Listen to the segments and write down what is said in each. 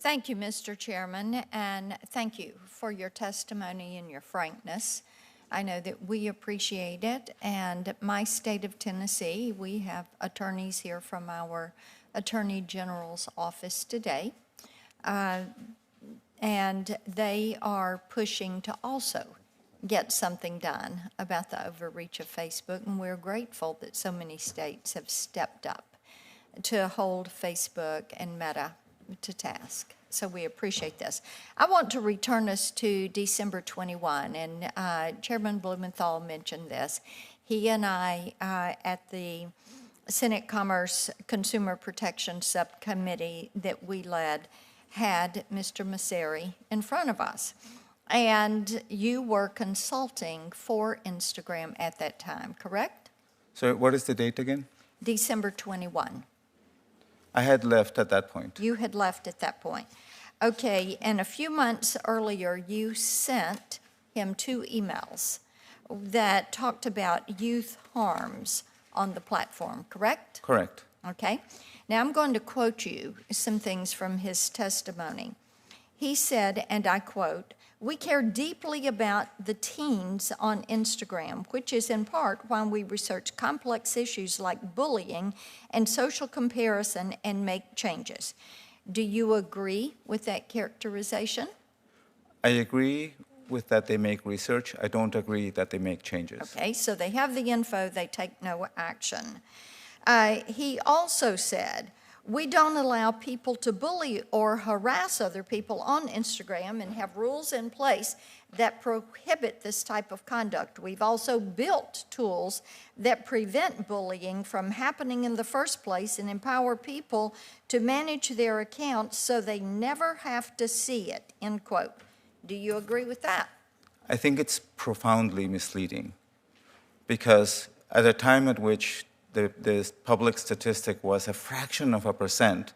Thank you, Mr. Chairman, and thank you for your testimony and your frankness. I know that we appreciate it, and my state of Tennessee, we have attorneys here from our Attorney General's office today, and they are pushing to also get something done about the overreach of Facebook, and we're grateful that so many states have stepped up to hold Facebook and Meta to task. So we appreciate this. I want to return us to December 21, and Chairman Blumenthal mentioned this. He and I, at the Senate Commerce Consumer Protection Subcommittee that we led, had Mr. Masseri in front of us. And you were consulting for Instagram at that time, correct? So what is the date again? December 21. I had left at that point. You had left at that point. Okay, and a few months earlier, you sent him 2 emails that talked about youth harms on the platform, correct? Correct. Okay. Now I'm going to quote you some things from his testimony. He said, and I quote, "We care deeply about the teens on Instagram, which is in part why we research complex issues like bullying and social comparison and make changes." Do you agree with that characterization? I agree with that they make research. I don't agree that they make changes. Okay, so they have the info, they take no action. He also said, "We don't allow people to bully or harass other people on Instagram and have rules in place that prohibit this type of conduct. We've also built tools that prevent bullying from happening in the first place and empower people to manage their accounts so they never have to see it," end quote. Do you agree with that? I think it's profoundly misleading because at a time at which the public statistic was a fraction of a percent,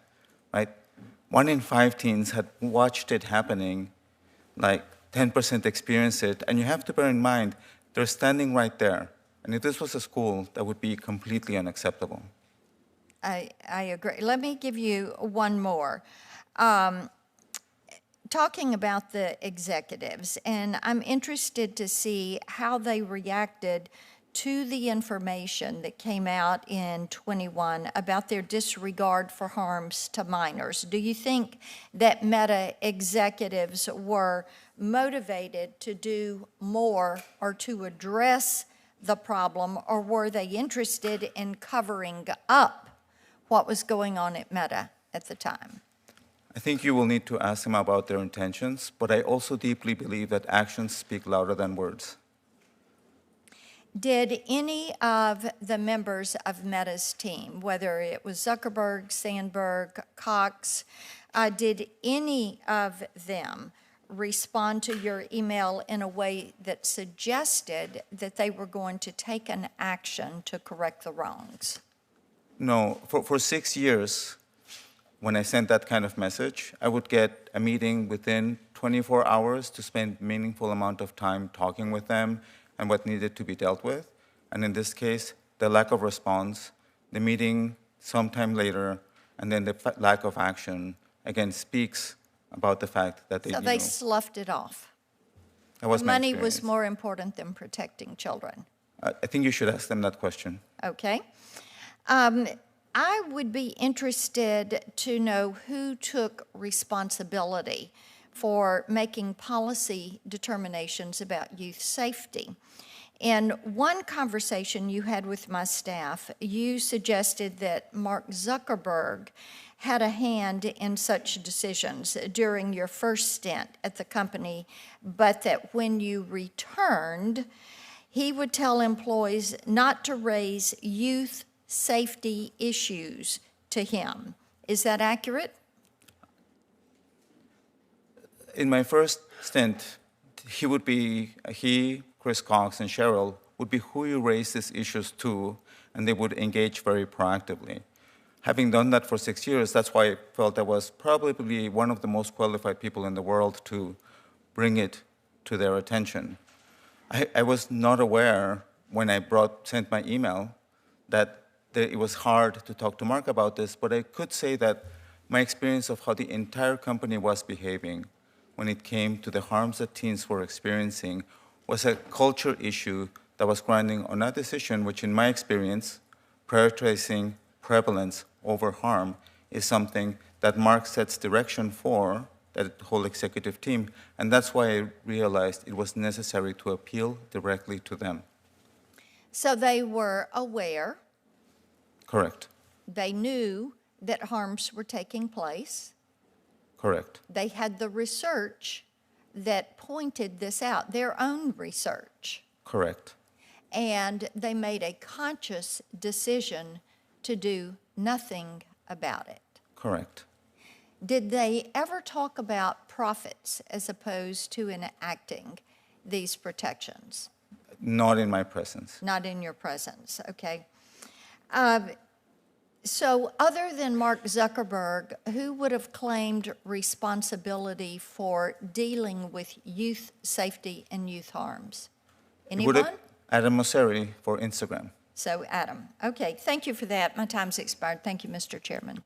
right? 1 in 5 teens had watched it happening, like 10% experienced it, and you have to bear in mind, they're standing right there. And if this was a school, that would be completely unacceptable. I agree. Let me give you one more. Talking about the executives, and I'm interested to see how they reacted to the information that came out in 21 about their disregard for harms to minors. Do you think that Meta executives were motivated to do more or to address the problem, or were they interested in covering up what was going on at Meta at the time? I think you will need to ask them about their intentions, but I also deeply believe that actions speak louder than words. Did any of the members of Meta's team, whether it was Zuckerberg, Sandberg, Cox, did any of them respond to your email in a way that suggested that they were going to take an action to correct the wrongs? No, for 6 years, when I sent that kind of message, I would get a meeting within 24 hours to spend meaningful amount of time talking with them and what needed to be dealt with. And in this case, the lack of response, the meeting sometime later, and then the lack of action, again, speaks about the fact that So they sloughed it off. That was my Money experience. was more important than protecting children. I think you should ask them that question. Okay. I would be interested to know who took responsibility for making policy determinations about youth safety. In one conversation you had with my staff, you suggested that Mark Zuckerberg had a hand in such decisions during your first stint at the company, but that when you returned, he would tell employees not to raise youth safety issues to him. Is that accurate? In my first stint, he, Chris Cox, and Cheryl would be who you raise these issues to, and they would engage very proactively. Having done that for 6 years, that's why I felt I was probably one of the most qualified people in the world to bring it to their attention. I was not aware when I sent my email that it was hard to talk to Mark about this, but I could say that my experience of how the entire company was behaving when it came to the harms that teens were experiencing was a culture issue that was grounding on a decision which, in my experience, prioritizing prevalence over harm is something that Mark sets direction for, that whole executive team, and that's why I realized it was necessary to appeal directly to them. So they were aware, Correct. they knew that harms were taking place, Correct. they had the research that pointed this out, their own research, Correct. and they made a conscious decision to do nothing about it. Correct. Did they ever talk about profits as opposed to enacting these protections? Not in my presence. Not in your presence, okay. So other than Mark Zuckerberg, who would have claimed responsibility for dealing with youth safety and youth harms? Anyone? Adam Mosseri for Instagram. So Adam. Okay, thank you for that. My time's expired. Thank you, Mr. Chairman.